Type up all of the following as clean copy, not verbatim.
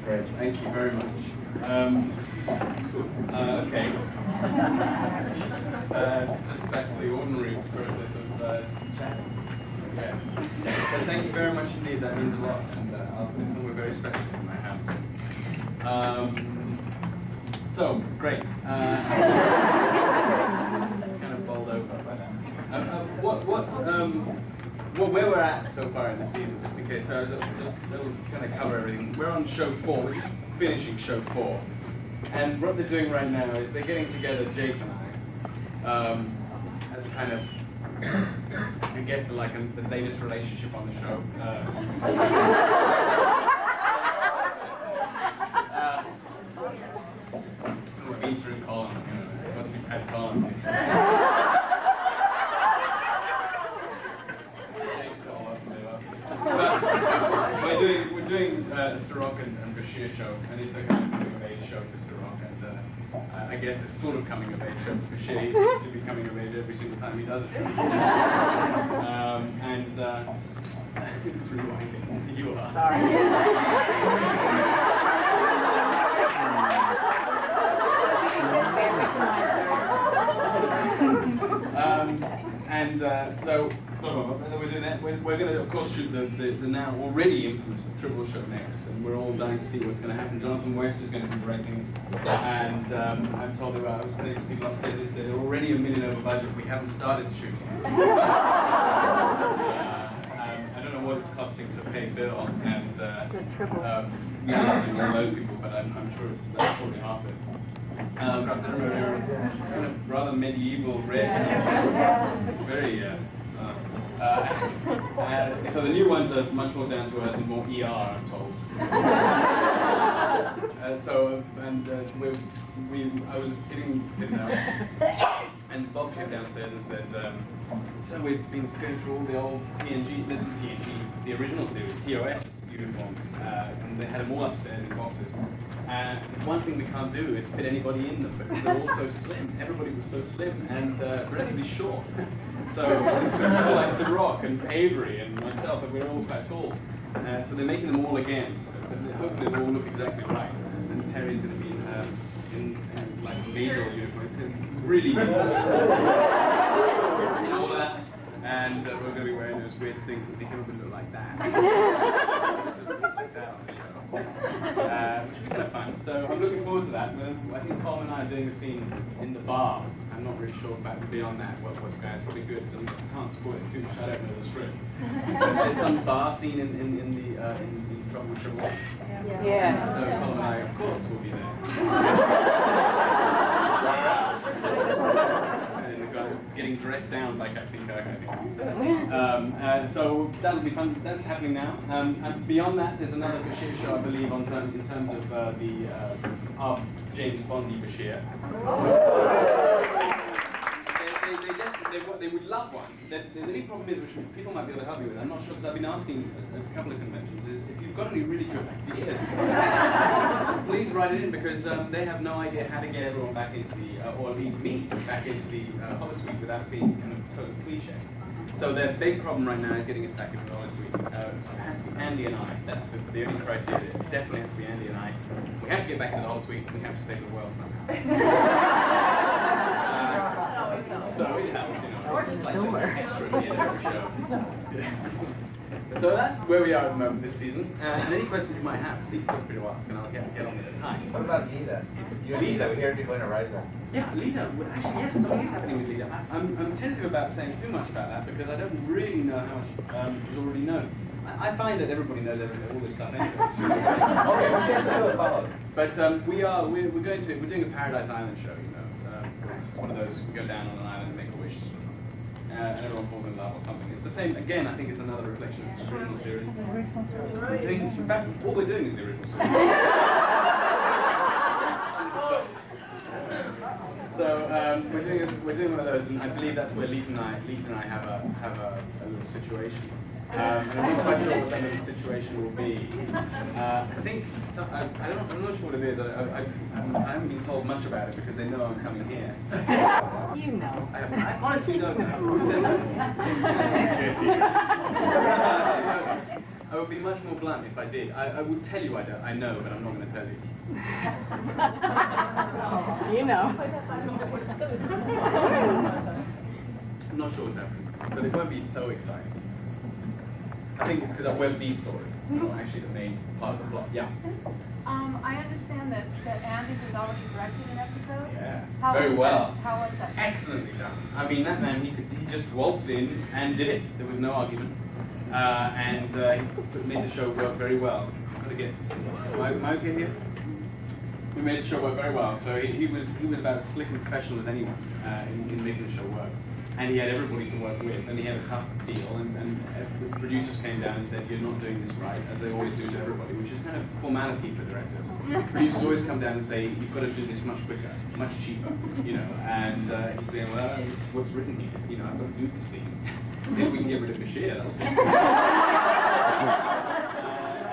Great. Thank you very much. Okay. Just back to the ordinary process of chatting. Okay. So thank you very much indeed. That means a lot, and it's somewhere very special in my house. So great. Kind of bowled over by that. Where we're at so far in the season, just in case, so just kind of cover everything. We're on show 4, we're just finishing show 4. And what they're doing right now is they're getting together, Jake and I, as kind of, I guess, like the latest relationship on the show. We've been through Colin, once you've had Colin. We're doing Siddig and Bashir show, and it's a kind of coming of age show for Siddig, and I guess it's sort of coming of age show for Bashir. He seems to be coming of age every single time he does a show. It's rewinding. You are. Sorry. So we're doing that. We're going to, of course, shoot the now already infamous Triple Show next, and we're all dying to see what's going to happen. Jonathan West is going to be directing, and I'm told about, I was telling some people upstairs this, they're already $1 million over budget. We haven't started shooting. I don't know what it's costing to pay Bill, and all those people, but I'm sure it's probably half it. It's kind of rather medieval red. Very, so the new ones are much more down to earth and more ER, I'm told. I was getting and Bob came downstairs and said, so we've been going through all the old the original series, TOS uniforms, and they had them all upstairs in boxes. And one thing we can't do is fit anybody in them because they're all so slim. Everybody was so slim and relatively short. So people like Siddig and Avery and myself, we're all quite tall. So they're making them all again. So hopefully they'll all look exactly right. And Terry's going to be in like a major uniform. It's really neat. And all that. And we're going to be wearing those weird things that make everybody look like that. Like that on the show. Which will be kind of fun. So I'm looking forward to that. I think Colin and I are doing a scene in the bar. I'm not really sure about beyond that what's going to. It's probably good. I can't spoil it too much. I don't know the script. But there's some bar scene in the Trouble Triple. Yeah. So Colin and I, of course, will be there. Getting dressed down like I think. So that'll be fun. That's happening now. And beyond that, there's another Bashir show, I believe, in terms of our James Bondy Bashir. They would love one. The only problem is, which people might be able to help me with, I'm not sure, because I've been asking a couple of conventions, is if you've got any really good ideas, please write it in, because they have no idea how to get everyone back into the, or at least me, back into the holosuite without being kind of totally cliche. So their big problem right now is getting us back into the holosuite. It has to be Andy and I. That's the only criteria. It definitely has to be Andy and I. We have to get back into the holosuite. We have to save the world somehow. So it helps, it's just like an extra at the end of the show. So that's where we are at the moment this season. And any questions you might have, please feel free to ask, and I'll get on at a time. What about Lita? You and Lita, we hear people in Horizon. Yeah, Lita. Actually, yes, something is happening with Lita. I'm tentative about saying too much about that because I don't really know how much is already known. I find that everybody knows all this stuff anyway. But we're doing a Paradise Island show. It's one of those we go down on an island and make a wish, and everyone falls in love or something. It's the same again. I think it's another reflection of the original series. In fact, all we're doing is the original series. So we're doing one of those, and I believe that's where Leith and I have a little situation. And I'm not quite sure what that little situation will be. I think I'm not sure what it is. I haven't been told much about it because they know I'm coming here. You know. I honestly don't know. Who said that? I would be much more blunt if I did. I would tell you I know, but I'm not going to tell you. You know. I'm not sure what's happening, but it won't be so exciting. I think it's because I web the story, not actually the main part of the plot. Yeah. I understand that Andy has already directed an episode. Yes. How Very was well. that? How was that? Excellently done. I mean, that man, he just waltzed in and did it. There was no argument. And he made the show work very well. I'm going to get... Am I okay here? We made the show work very well. So he was about as slick and professional as anyone in making the show work. And he had everybody to work with, and he had a tough deal, and the producers came down and said, you're not doing this right, as they always do to everybody, which is kind of formality for directors. Producers always come down and say, you've got to do this much quicker, much cheaper, you know, and he's saying, well, this is what's written here, you know, I've got to do this scene. If we can get rid of Bashir, that'll see.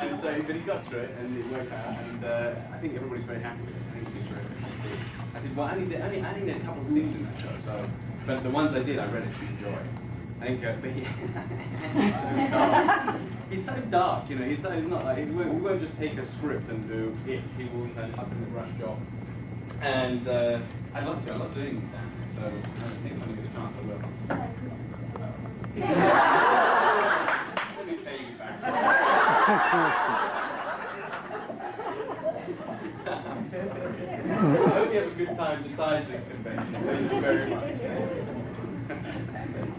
And so, but he got through it, and it worked out, and I think everybody's very happy with it. I think it was terrific. I said, well, I need a couple of scenes in that show, so, but the ones I did, I really should enjoy. I think, but he's so dark. He's so dark, you know. He's not like we won't just take a script and do it. He will turn it up in the rush job. And I love doing that. So next time I get a chance, I will. Let me pay you back. I hope you have a good time besides this convention. Thank you very much.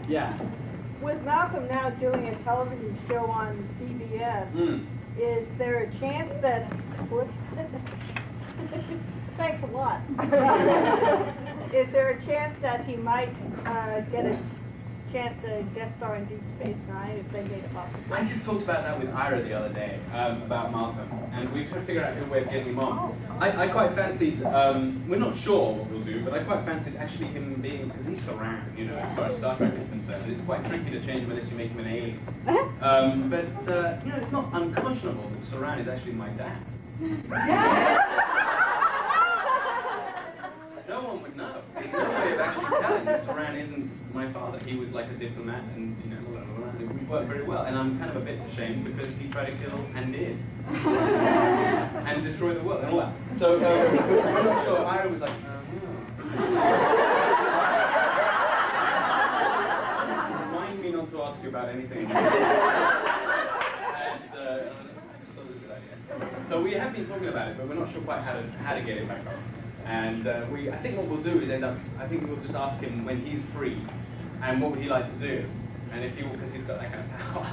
Yeah. With Malcolm now doing a television show on CBS, is there a chance that... Thanks a lot. Is there a chance that he might get a chance to guest star in Deep Space Nine if they made it possible? I just talked about that with Ira the other day, about Malcolm, and we tried to figure out a good way of getting him on. I quite fancied, we're not sure what we'll do, but I quite fancied actually him being, because he's Saran, you know, as far as Star Trek is concerned. It's quite tricky to change him unless you make him an alien. But, you know, it's not unconscionable that Saran is actually my dad. No one would know. There's no way of actually telling that Saran isn't my father. He was like a diplomat, and you know, we worked very well. And I'm kind of a bit ashamed because he tried to kill and did, and destroy the world and all that. So I'm not sure. Ira was like, remind me not to ask you about anything. And so we have been talking about it, but we're not sure quite how to get it back on. And I think what we'll do is I think we'll just ask him when he's free, and what would he like to do, and if he, because he's got that kind of power.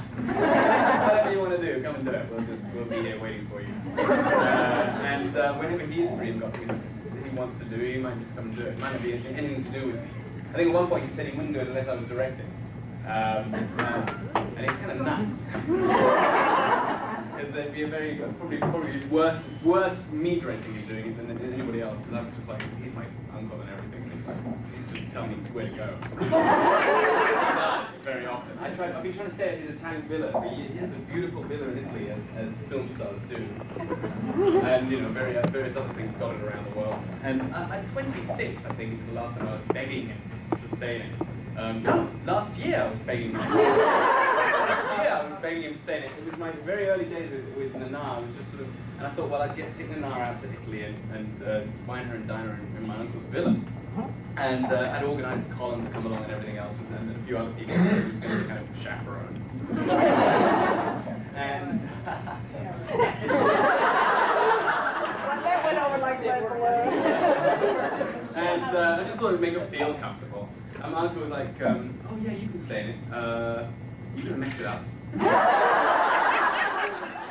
Whatever you want to do, come and do it. We'll be here waiting for you. And whenever he's free and got something that he wants to do, he might just come and do it. It might not be anything to do with me. I think at one point he said he wouldn't do it unless I was directing. And he's kind of nuts. Because there'd be a probably worse me directing and doing it than anybody else, because I'm just like, he's my uncle and everything, and he's just telling me where to go. He does very often. I've been trying to stay at his Italian villa. He has a beautiful villa in Italy, as film stars do. And, you know, various other things dotted around the world. And at 26, I think, is the last time I was begging him to stay in it. No, last year I was begging him. I was begging him to stay in it. It was my very early days with Nana. I was just sort of, and I thought, well, I'd take Nana out to Italy and wine her and dine her in my uncle's villa. And I'd organised Colin to come along and everything else, and a few other people who was going to be kind of chaperone. And That went over like that. And I just thought it would make her feel comfortable. And my uncle was like, oh yeah, you can stay in it. You're going to mess it up.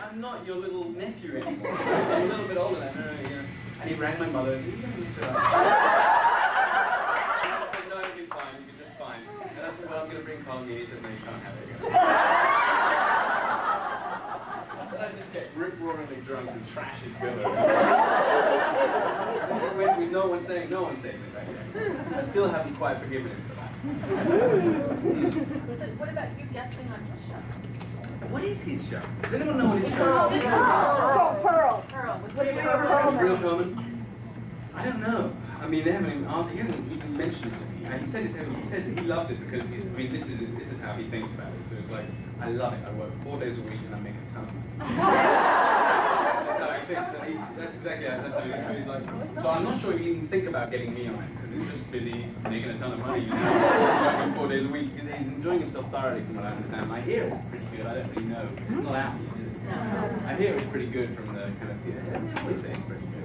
I'm not your little nephew anymore. I'm a little bit older than her, you know. And he rang my mother and said, you're going to mess it up. And I said, no, it'll be fine, you'll be just fine. And I said, well, I'm going to bring Colin. He said, no, you can't have it. I just get rip-roaringly drunk and trash his villa. With no one saying anything back then. I still haven't quite forgiven him for that. What about you guesting on his show? What is his show? Does anyone know what his show is? Pearl. What do you Real Coleman? I don't know. I mean, they haven't even answered. He hasn't even mentioned it to me. And he said he loves it because this is how he thinks about it. So it's like, I love it. I work 4 days a week and I make a ton of money. That's how he thinks. That's exactly how he's like. So I'm not sure he even think about getting me on it because he's just busy making a ton of money. Working 4 days a week. He's enjoying himself thoroughly, from what I understand. I hear it's pretty good. I don't really know. It's not out yet, is it? I hear it's pretty good from the kind of. They say it's pretty good.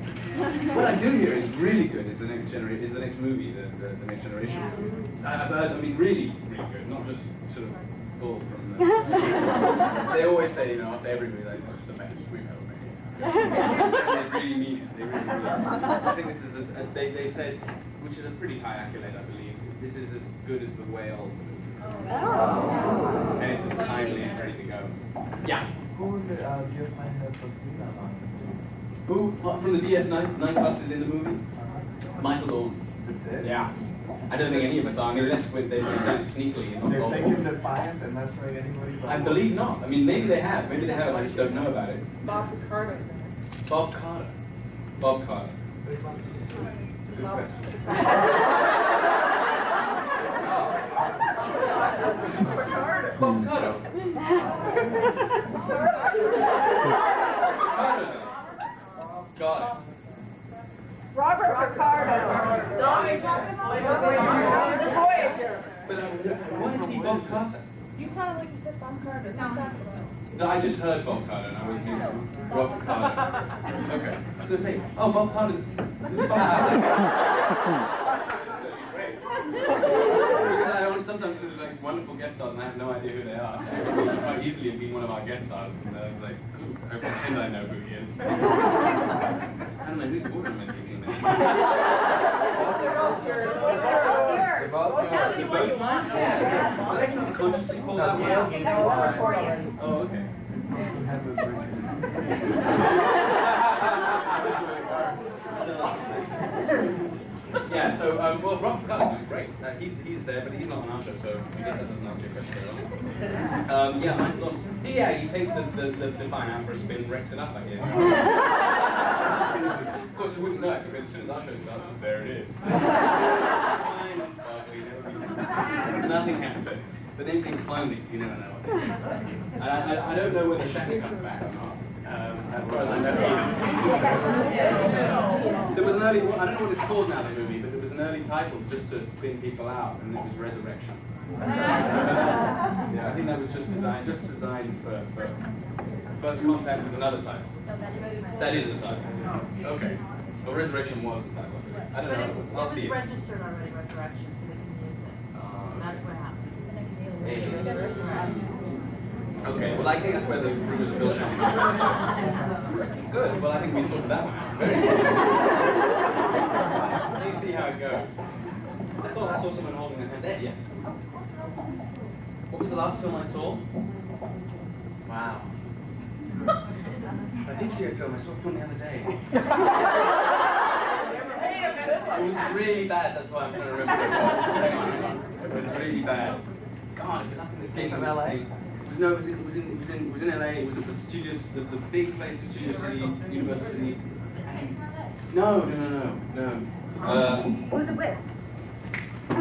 What I do hear is really good. Is the next generation? Is the next movie? The next generation? I've heard. I mean, really, really good. Not just sort of bull from the. They always say, you know, after every movie, like, "What's the best we've ever made?" They really mean it. They really mean it. I think this is. They said, which is a pretty high accolade, I believe. This is as good as the Whale. And it's as timely and ready to go. Yeah. Who would the DS9 have succeeded on? Who from the DS9 busters in the movie? Michael Dorn. Yeah. I don't think any of us are, unless they've done it sneakily. They've taken Defiant and not showing anybody. I believe not. I mean, maybe they have. Maybe they have. I just don't know about it. Bob Carter. Bob Carter. Bob Carter. Good question. Bob Carter. Got it. Robert Ricardo. Voyager. But why is he Bob Carter? You sounded like you said Bob Carter. No, I just heard Bob Carter and I was new. Bob Carter. Okay. I was going to say, oh, Bob Carter. Bob Carter. Great. Because I always sometimes there's like wonderful guest stars and I have no idea who they are. So I could quite easily have been one of our guest stars and I was like, ooh, I pretend I know who he is. I don't know, whose order am I thinking now? They're both yours. They're both mine? Yeah. Well, they subconsciously called out one. Oh, okay. Yeah, so, well, Rob Carter's doing great. He's there, but he's not on our show, so I guess that doesn't answer your question very well. Yeah, Michael Dorn. Yeah, he takes the Defiant out for a spin, wrecks it up, I guess. Of course, you wouldn't know it, because as soon as our show starts, there it is. Nothing happened. But then being cloning, you never know. I don't know whether Shaggy comes back or not. As far as I know, there was an early, I don't know what it's called now, the movie, but there was an early title just to spin people out, and it was Resurrection. Yeah, I think that was just designed for First Contact was another title. That is the title. Okay. Well, Resurrection was the title. I don't know. I'll see it. Registered already, Resurrection, so we can use it. That's what happened. Okay, well I think that's where the rumors of Bill Shannon go. Good, well I think we sorted that one out. Very good. Let me see how it goes. I thought I saw someone holding their hand there, yeah. What was the last film I saw? Wow. I did see a film, I saw one the other day. It was really bad, that's why I'm trying to remember what it was. Hang on. It was really bad. God, it was up in the thing from LA. It was in LA. It was at the studios, the big place, the Studio City University. No. Who's it with? God,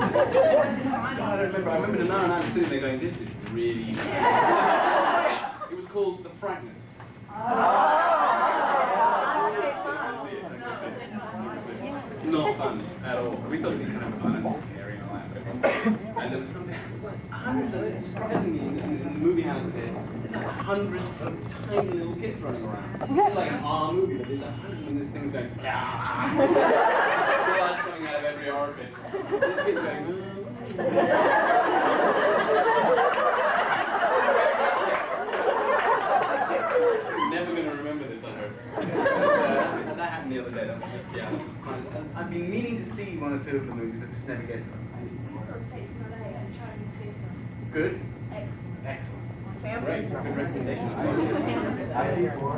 I don't remember. I remember now and I'm sitting there going, this is really bad. It was called The Fragment. Not fun at all. We thought it'd be kind of fun and scary and all that. And there was something, hundreds of it, surprisingly, in the movie houses here, there's like hundreds of tiny little kids running around. It's like an R movie, but there's 100 and this thing's going, yeah. Blood coming out of every orifice. This kid's going, never going to remember this, I hope. That happened the other day. That was just, yeah, that was fun. I've been meaning to see one or two of the movies, I just never get to them. Good? Excellent. Great. Good recommendation. ID4,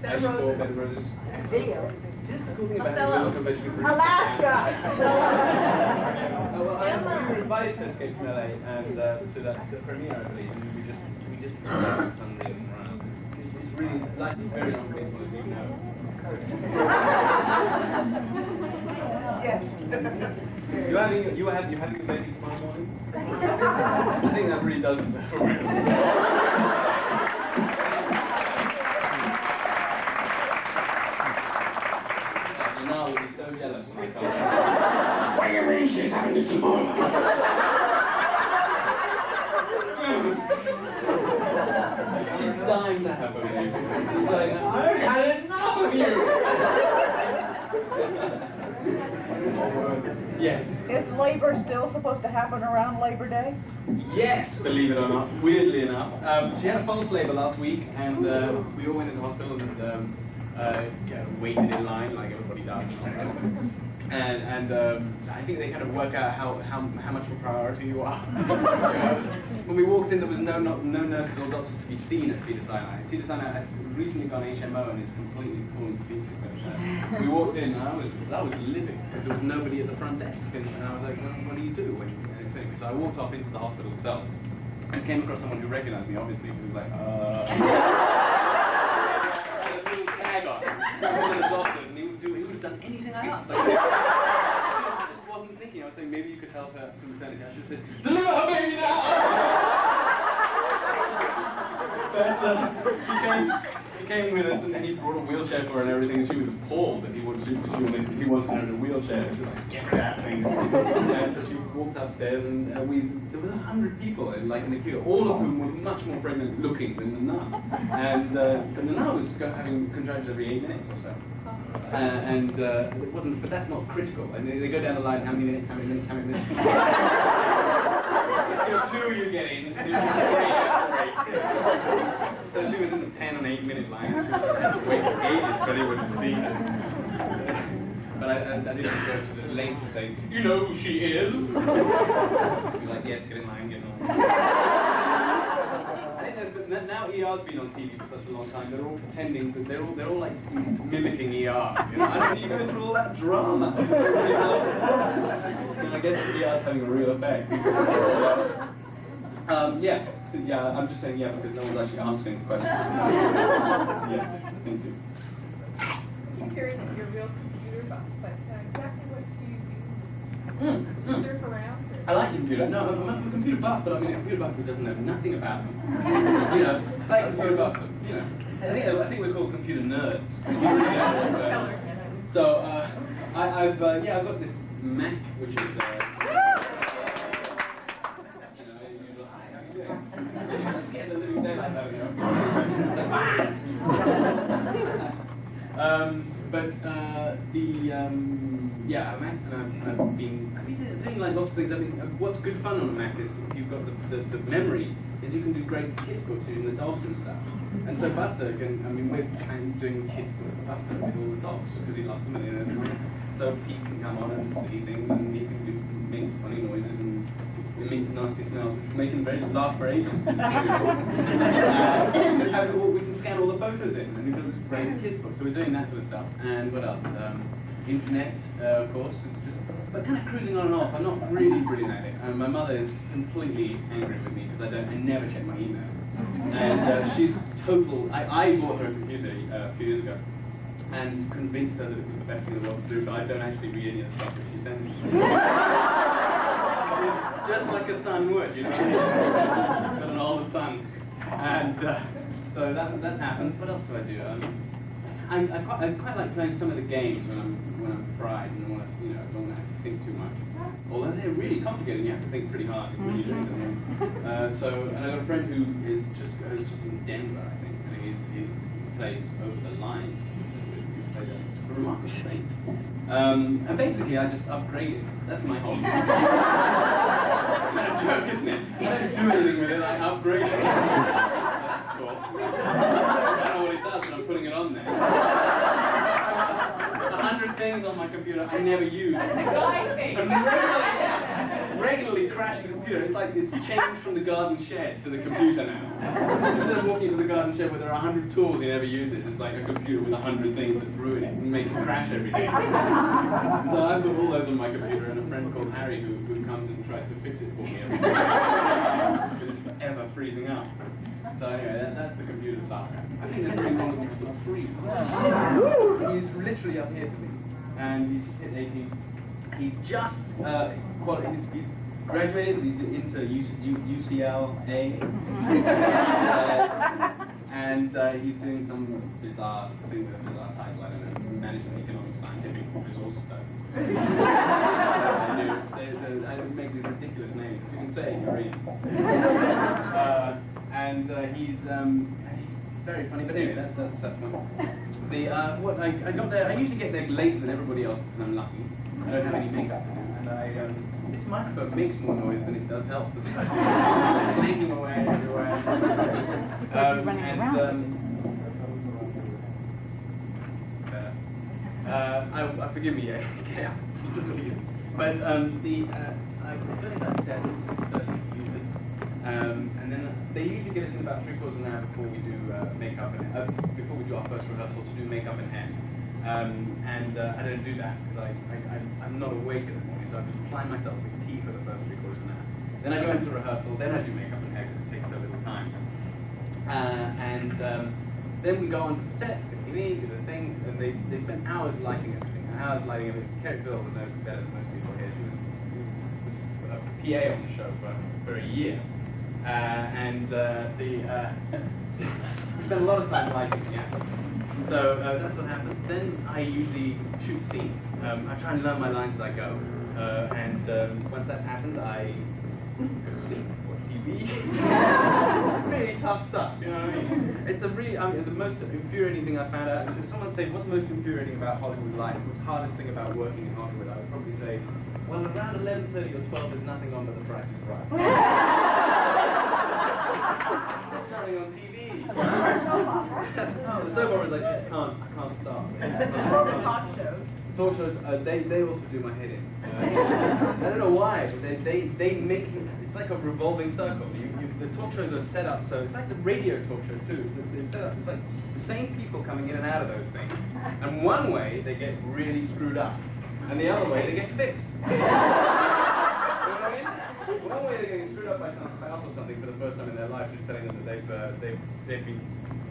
Bed of Roses. Video. This is the cool thing about having a local vegetable producer. Alaska. We were invited to Escape from LA and to the premiere, I believe, and we just Sunday and around. It's really like very unfaithful, as you know. Yes. You having a baby tomorrow morning? I think that really does deserve a real. Janelle will be so jealous when I come back. What do you mean she's having it tomorrow? She's dying to have a baby. She's like, I've had enough of you! Yes. Is labor still supposed to happen around Labor Day? Yes, believe it or not, weirdly enough. She had a false labor last week, and we all went into hospital and waited in line like everybody does. And I think they kind of work out how much of a priority you are. When we walked in, there was no nurses or doctors to be seen at Cedars-Sinai. Cedars-Sinai has recently gone HMO and is completely falling to pieces. We walked in, and I was livid because there was nobody at the front desk, and I was like, well, what do you do? So I walked off into the hospital itself and came across someone who recognized me. Obviously, who was like, had a little tag on. He was one of the doctors, and he would have done anything I asked. Like, I just wasn't thinking. I was saying maybe you could help her to maternity. I should have said, deliver her baby now! But he came with us, and he brought a wheelchair for her and everything, and she was appalled that he wanted her in a wheelchair. She was like, get that thing. And so she walked upstairs, and there was 100 people in the queue, all of whom were much more pregnant looking than the nun. And the nun was having contractions every 8 minutes or so. It wasn't, but that's not critical. And they go down the line, how many minutes? Two you get in, 3 after 8. So she was in the 10 and 8 minute line. She was had to wait for ages for anyone to see her. But I didn't go to the lengths of saying, you know who she is? Be like, yes, get in line, get on. I think that now ER's been on TV for such a long time, they're all pretending that they're all like mimicking ER. You know, I don't need to go through all that drama. And I guess ER's having a real effect. I'm just saying because no one's actually asking the question. Yeah, thank you. I'm curious if you're a real computer buff, but exactly what do you do? Surf around? I like the computer. No, I'm a computer buff, but I mean a computer buff who doesn't know nothing about them. You know, like computer buffs. You know, I think we're called computer nerds. So I've got this Mac, which is. I've been doing like lots of things. I mean, what's good fun on a Mac is if you've got the memory, is you can do great kids books using the dogs and stuff. And so Buster can, we're doing kids books for Buster with all the dogs because he loves them and so Pete can come on and see things and he can make funny noises and make nasty smells, which will make him laugh for ages. We can scan all the photos in, and we've got this great kids book. So we're doing that sort of stuff. And what else? Internet, of course. But kind of cruising on and off. I'm not really brilliant at it. My mother is completely angry with me because I never check my email. And she's total. I bought her a computer a few years ago, and convinced her that it was the best thing in the world to do. But I don't actually read any of the stuff that she sends me. Just like a son would, you know. Got an older son, and so that's happened. What else do I do? I quite like playing some of the games when I'm fried and don't want to have to think too much. Although they're really complicated, you have to think pretty hard when you're doing them. And I've got a friend who is just in Denver, I think, and he plays Over the Line. It's a remarkable thing. And basically, I just upgrade it. That's my hobby. It's kind of joke, isn't it? I don't do anything with it, I upgrade it. That's cool. I don't know what it does, but I'm putting it on there. 100 things on my computer I never use. And regularly crash the computer. It's like it's changed from the garden shed to the computer now. Instead of walking into the garden shed where there are 100 tools he never uses, it's like a computer with 100 things that ruin it and make it crash every day. So I've got all those on my computer, and a friend called Harry who comes and tries to fix it for me every day. Because it's forever freezing up. So anyway, that's the computer saga. I think there's something wrong with this book 3. He's literally up here to me, and he's just hit 18. he's just he's graduated. He's into UCLA, and he's doing some bizarre thing with a bizarre title. I don't know, management, economics, scientific, resource studies. I make these ridiculous names. You can say it, you're reading. And he's very funny. But anyway, that's one. What I got there. I usually get there later than everybody else because I'm lucky. I don't have any makeup, and this microphone makes more noise than it does help. It's clanking away everywhere. Forgive me, yeah. But I got in about 6:30 usually, and then they usually get us in about 3/4 of an hour before we do makeup and before we do our first rehearsal to do makeup and hair. I don't do that because I'm not awake in the morning, so I supply myself with tea for the first 3/4 of an hour. Then I go into rehearsal, then I do makeup and hair because it takes so little time. Then we go on to the set, the TV, do the thing, and they spend hours lighting everything. Hours lighting everything. Carrie Bill knows better than most people here. She was a PA on the show for a year. We spend a lot of time lighting the actors. So that's what happens. Then I usually shoot scenes. I try and learn my lines as I go. Once that's happened, I go to sleep, watch TV. Really tough stuff, you know what I mean? It's the most infuriating thing I found out. If someone said, what's most infuriating about Hollywood life? What's the hardest thing about working in Hollywood? I would probably say, well, around 11:30 or 12, there's nothing on but The Price is Right. It's starting on TV. The soap operas I just can't stop. Talk shows. Talk shows, they also do my head in. I don't know why, but they make it, it's like a revolving circle. The talk shows are set up, so it's like the radio talk show too. It's set up, it's like the same people coming in and out of those things. And one way they get really screwed up, and the other way they get fixed. You know what I mean? One way they're getting screwed up by some spouse or something for the first time in their life, just telling them that they've been,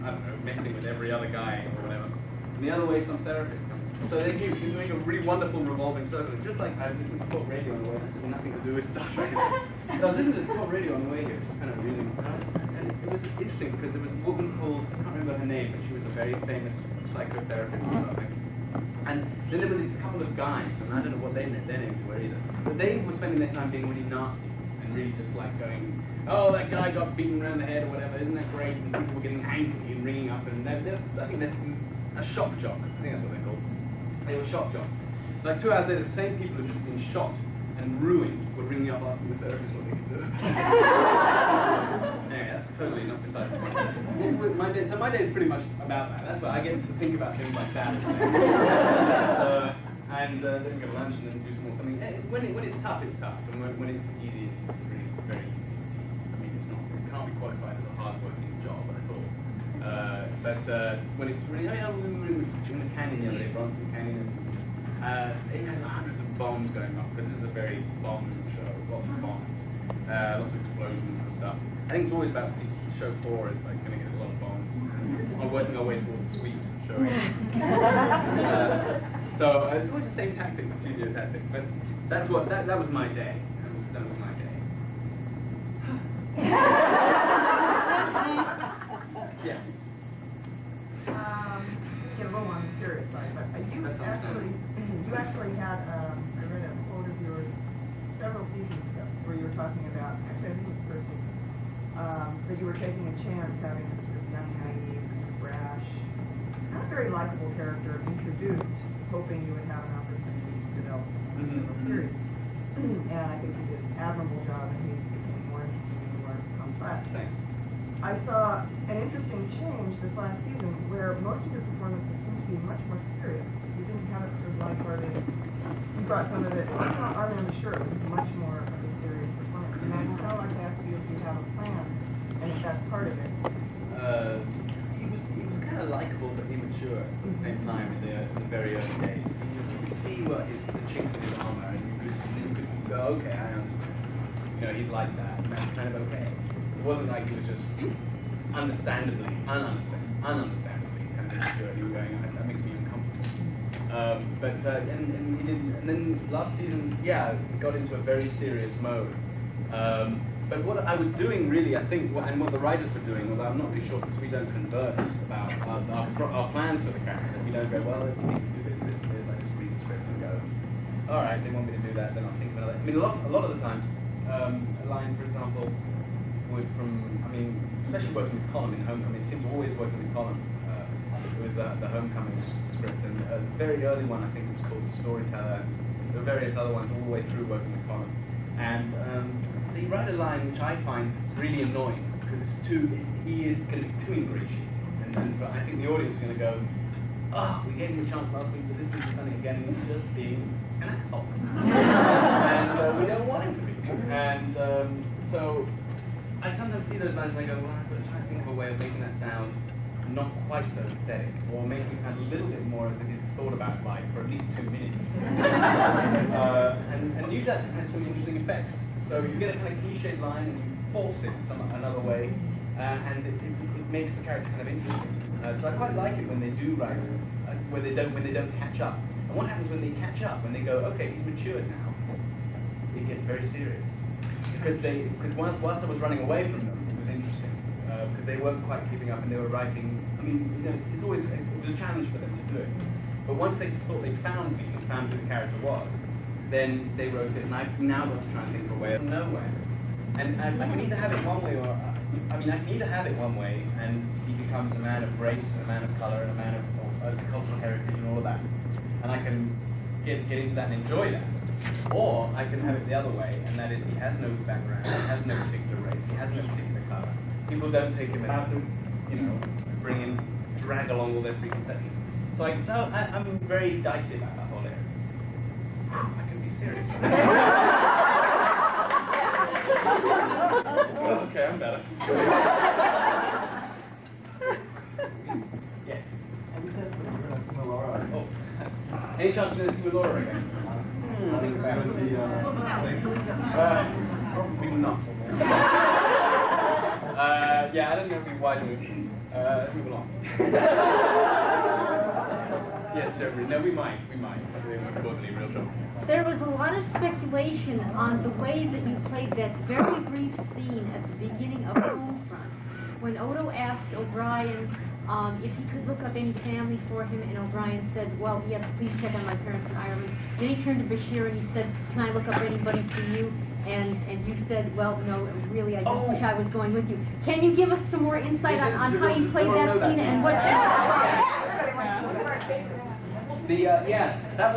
I don't know, messing with every other guy or whatever. And the other way, some therapist comes. So they make a really wonderful revolving circle. It's just like I was listening to talk radio on the way. This has nothing to do with Star Trek. So I was listening to talk radio on the way here, just kind of reading. And it was interesting because there was a woman called, I can't remember her name, but she was a very famous psychotherapist or something. And then there were these couple of guys, and I don't know what their names were either. But they were spending their time being really nasty and really just like going, oh, that guy got beaten around the head or whatever, isn't that great? And people were getting angry and ringing up, and I think they're a shock jock. I think that's what they're called. They were shock jocks. Like 2 hours later, the same people who had just been shot and ruined were ringing up asking the therapist what they could do. Anyway, that's totally not beside the point. So my day is pretty much about that. That's why I get to think about things like that. Then go to lunch and then do some more something. When it's tough, it's tough. And when it's easy, it's really very easy. I mean, it can't be qualified as a hard-working job at all. But when it's really, we were in the canyon the other day, Bronson Canyon, and it had hundreds of bombs going off, because this is a very bomb show, lots of bombs, lots of explosions and stuff. I think it's always about show 4 is like going to get a lot of bombs. We're working our way towards the sweeps of show 8. So it's always the same tactic, the studio tactic, but that was my day. That was my day. Yeah. Get a little on the serious side, but you actually had, I read a quote of yours several seasons ago where you were talking about, actually I think it was the first season, that you were taking a chance having this sort of young, naive, kind of brash, not very likable character introduced, hoping you would have an opportunity to develop a series. And I think you did an admirable job, and he became more interesting and more complex. Thanks. I saw an interesting change this last season where most of your performances seem to be much more serious. You didn't have it sort of lighthearted. You brought some of it, Armin on the Shirt was much more of a serious performance. And I'd still like to ask you if you have a plan and if that's part of it. He was kind of likable but immature at the same time in the very early days. You could see the chinks in his armor, and you could go, okay, I understand. You know, he's like that, and that's kind of okay. It wasn't like he was just ununderstandably kind of immature. He was going, that makes me uncomfortable. And he did, and then last season, yeah, we got into a very serious mode. But what I was doing really, I think, and what the writers were doing, although I'm not really sure because we don't converse about our plans for the character. We don't go, well, we need to do this. I just read the script and go, all right, they want me to do that, then I'll think about it. I mean, a lot of the times, a line, for example, would especially working with Colin in Homecoming, it seems always working with Colin. It was the Homecoming script, and a very early one, I think it was called The Storyteller. There were various other ones all the way through working with Colin. And they write a line which I find really annoying, because he is going to be too ingratiating. And I think the audience is going to go, we gave him a chance last week, but this week he's done it again, and he's just being an asshole. And we don't want him to be. And so I sometimes see those lines and I go, well, I've got to try to think of a way of making that sound not quite so pathetic, or making it sound a little bit more as it is thought about like for at least 2 minutes. And use that to have some interesting effects. So you get a kind of cliched line and you force it another way, and it makes the character kind of interesting. So I quite like it when they do write, when they don't catch up. And what happens when they catch up? When they go, okay, he's matured now, it gets very serious. Because whilst I was running away from them, it was interesting. Because they weren't quite keeping up and they were writing. I mean, it was a challenge for them to do it. But once they thought they found me and found who the character was, then they wrote it, and I've now got to try and think of a way of nowhere. And I can either have it one way, or I can either have it one way, and he becomes a man of race, a man of color, and a man of cultural heritage, and all of that, and I can get into that and enjoy that. Or I can have it the other way, and that is he has no background, he has no particular race, he has no particular color. People don't take him as, drag along all their preconceptions. So I'm very dicey about that whole area. I can be serious. Okay, I'm better. Yes. Oh. Any chance we're going to see with Laura again? I think that would be, probably not. Yeah, I don't know if we wide moving. Move along. Yes, Jeffrey. No, we might. We're totally real trouble. There was a lot of speculation on the way that you played that very brief scene at the beginning of Homefront, when Odo asked O'Brien if he could look up any family for him, and O'Brien said, well, yes, please check on my parents in Ireland. Then he turned to Bashir and he said, can I look up anybody for you? And you said, well, no, really, I just wish I was going with you. Can you give us some more insight on how you played that scene and what that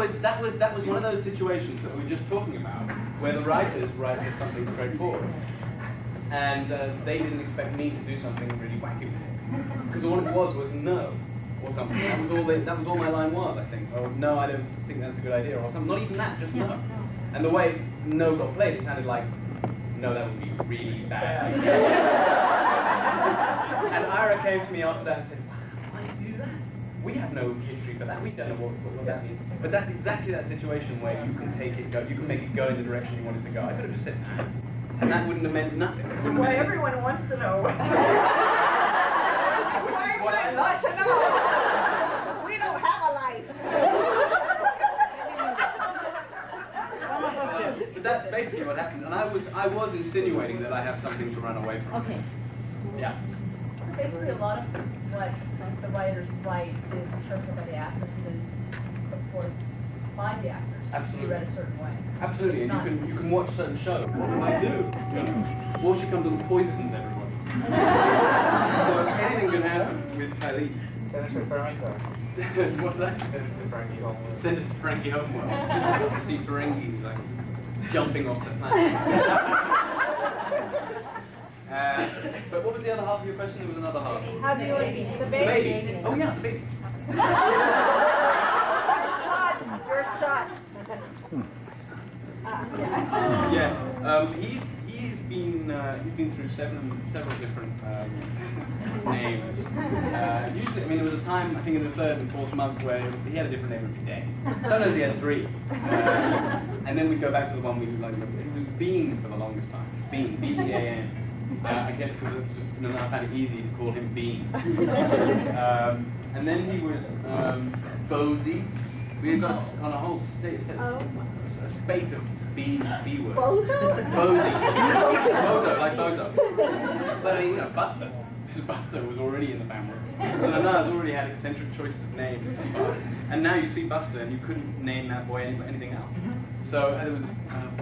was one of those situations that we were just talking about, where the writers write something straightforward, and they didn't expect me to do something really wacky with it, because all it was no, or something. That was all my line was, I think. Oh no, I don't think that's a good idea, or something. Not even that, just no. And the way no got played, it sounded like, no, that would be really bad. And Ira came to me after that and said, why did you do that? We have no history for that. We don't know what that means. But that's exactly that situation where you can you can make it go in the direction you want it to go. I could have just said that, and that wouldn't have meant nothing. Why everyone wants to know. Which is what I like to know. We don't have a life. But that's basically what happened, and I was insinuating that I have something to run away from. Okay. Yeah. Basically, a lot of what the writers write is in terms of the actresses, of course, by the actors. Absolutely. You read a certain way. Absolutely, and you can watch certain shows. I do. Or she comes and poisons everybody. So anything can happen with Kylie. Senator Franco. What's that? Senator Frankie Homewood. Send it to Frankie Homewood. See Ferengi like jumping off the planet. But what was the other half of your question? There was another half. How do you like the baby? The baby. Oh yeah, the baby. Your shot. He's been through several different names. Usually, I mean, there was a time I think in the third and fourth month where he had a different name every day. Sometimes he had three, and then we'd go back to the one we like. It was Bean for the longest time. Bean, B-E-A-N. I guess because it's just I found it easy to call him Bean. And then he was Bosie, We got on a whole a spate of B words. Bozo? Bozo, like Bozo. But you know, Buster. Because Buster was already in the family. So Nana's already had eccentric choices of names. And now you see Buster, and you couldn't name that boy anything else. So there was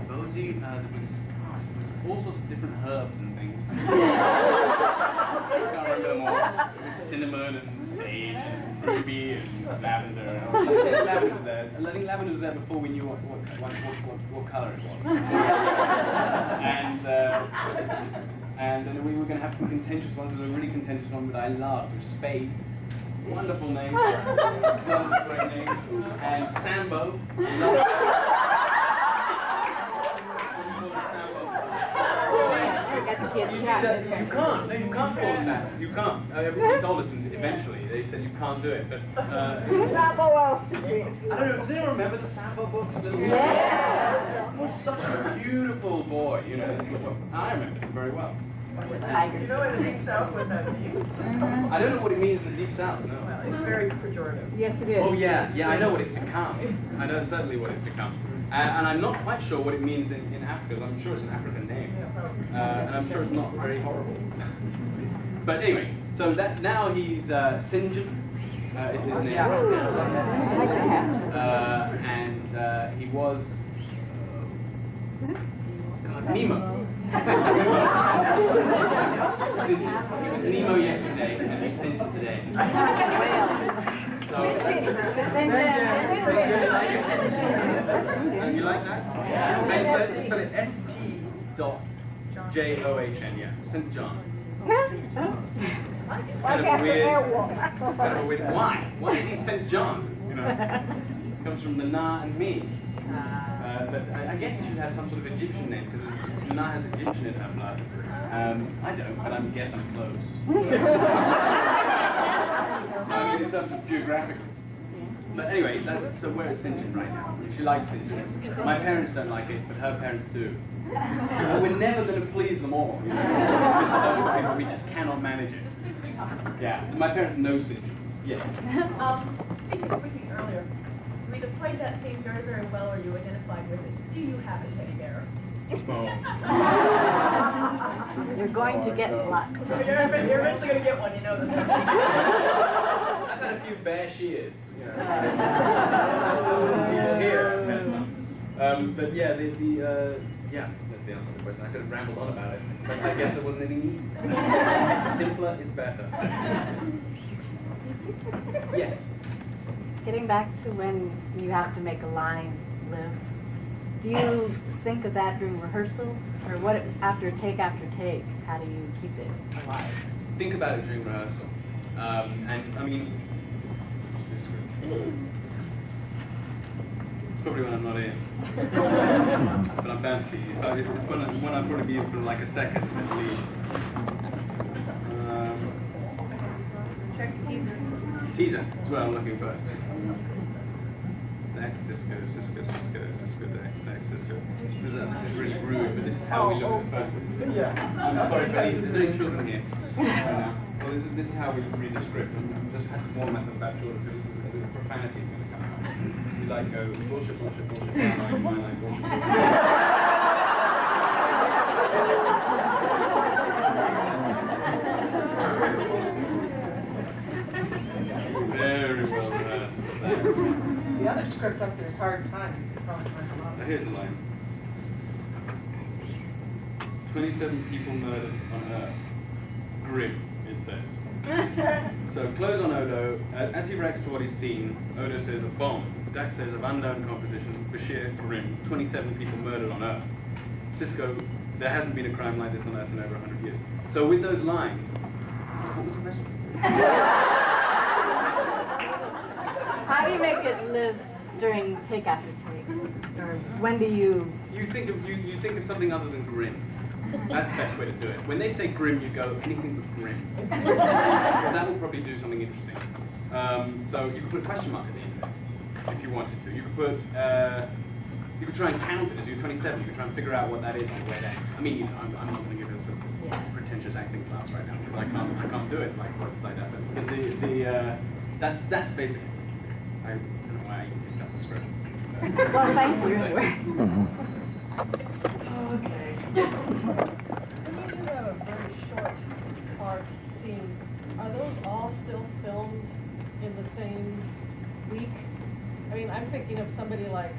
Bozy, there was all sorts of different herbs and things. I can't remember them all. There was cinnamon and sage and ruby and lavender. Lavender was there. I think lavender was there before we knew what colour it was. And then we were going to have some contentious ones. There was a really contentious one that I loved, was Spade. Wonderful name. Great name. And Sambo. You can't call it that. You can't. Everybody told us eventually. They said you can't do it. But Sambo else to be. I don't know. Does anyone remember the Sambo books? Yeah. He was such a beautiful boy. You know, I remember him very well. You know what the Deep South was that means? I don't know what it means in the Deep South. No. Well, it's very pejorative. Yes, it is. Oh yeah, I know what it's become. I know certainly what it's become. And I'm not quite sure what it means in Africa. I'm sure it's an African name. And I'm sure it's not very horrible. But anyway, so that now he's St. John is his name. And he was Nemo. He was Nemo yesterday, and he's St. John today. So, you like that? Yeah. I spell it St.John, yeah, St. John. It's kind of a weird. Why? Why is he St. John? You know, it comes from Nana and me. But I guess he should have some sort of Egyptian name because Nana has Egyptian in her blood. I don't, but I guess I'm close. In terms of geographically. But anyway, so we're at St. John right now. She likes St. John. My parents don't like it, but her parents do. We're never going to please them all. You know? We just cannot manage it. Yeah, my parents know St. John. Yes. Speaking earlier, Rita played that scene very, very well, or you identified with it. Do you have a teddy bear? You're going to get luck. You're eventually going to get one, you know this. I've had a few bear shears. You know. Here. But yeah, yeah, that's the answer to the question. I could have rambled on about it, but I guess there wasn't any need. Simpler is better. Yes. Getting back to when you have to make a line live, do you think of that during rehearsal? Or what after take, how do you keep it alive? Think about it during rehearsal. And I mean, probably when I'm not in. But I'm bound to be. It's when I'll probably be in for like a second at least. Check the teaser. Teaser, that's what I'm looking first. Next, this goes, next. This is really rude, but this is how we look at the first. Yeah. I'm sorry for any, is there any children here? Well, this is how we read the script. I'm just have to warn myself about children because the profanity is going to come out. We like go, bullshit, my line, bullshit. Very well rehearsed. The other script up there is Hard Times. Now here's the line. 27 people murdered on Earth. Grim, it says. So close on Odo. As he reacts to what he's seen, Odo says a bomb. Dak says of unknown composition. Bashir, grim. 27 people murdered on Earth. Cisco, there hasn't been a crime like this on Earth in over 100 years. So with those lines, what was the question? How do you make it live during take after take? Or when do you... You think of something other than grim. That's the best way to do it. When they say grim, you go anything but grim. That will probably do something interesting. So you could put a question mark at the end of it, if you wanted to. You could try and count it as you're 27. You could try and figure out what that is on the way down. I mean, I'm not going to give it a pretentious acting class right now because I can't do it like that. But that's basically. I don't know why I picked up the Well, thank you anyway. Okay. Yes. When you do have a very short part scene, are those all still filmed in the same week? I mean, I'm thinking of somebody like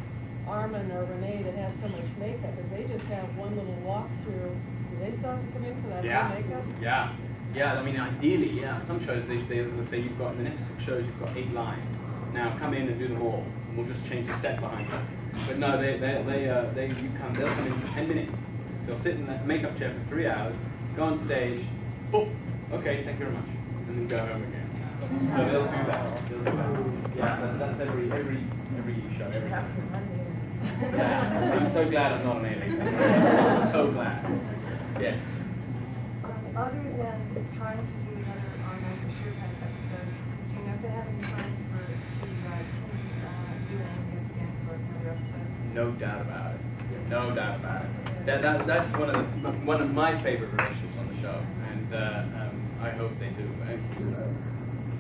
Armin or Renee that has so much makeup, if they just have one little walkthrough, do they still have to come in for that Yeah. whole makeup? Yeah. Yeah, I mean, ideally, yeah. Some shows, let's say you've got, in the next 6 shows, you've got 8 lines. Now, come in and do them all, and we'll just change the set behind you. But no, they'll come in for 10 minutes. They'll sit in that makeup chair for 3 hours, go on stage, oh, okay, thank you very much, and then go home again. So they'll do that. Yeah, that's every show, every time. Yeah, I'm so glad I'm not an alien. I'm so glad. Yeah. Other than trying to do another online shoot kind of episode, do you know if they have any plans for do anything again for another episode? No doubt about it. No doubt about it. That's one of my favorite relationships on the show, and I hope they do.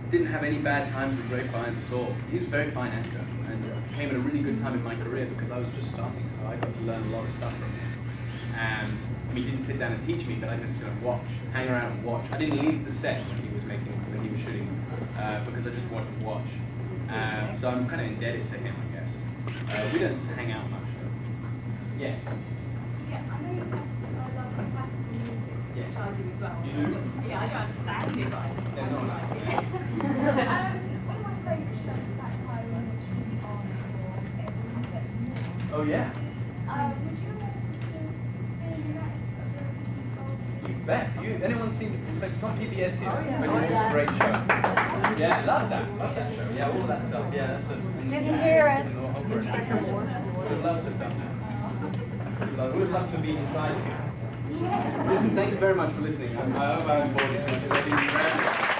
Didn't have any bad times with Ray Fiennes at all. He's a very fine actor, and came at a really good time in my career because I was just starting, so I got to learn a lot of stuff from him. And he didn't sit down and teach me, but I just watch, hang around and watch. I didn't leave the set when he was shooting, because I just wanted to watch. So I'm kind of indebted to him, I guess. We don't hang out much, though. Yes. Yeah, I know you have classical music. Yes. Which I do as well. You do? Yeah, I don't understand it, but I just Yeah, no, like no, it. yeah. One of my favourite shows is that time when it's really on for everyone gets more. Oh, yeah. Would you want to be next of the people? You bet. Anyone seen like some PBS here? Oh, yeah. It's Oh, yeah. a great show. Yeah, I love that. Love that show. Yeah, all that stuff. Yeah, that's a. Didn't hear it. Would have loved to have done that. Would have loved to be inside you. Listen, thank you very much for listening. I hope I was bored as much as I did.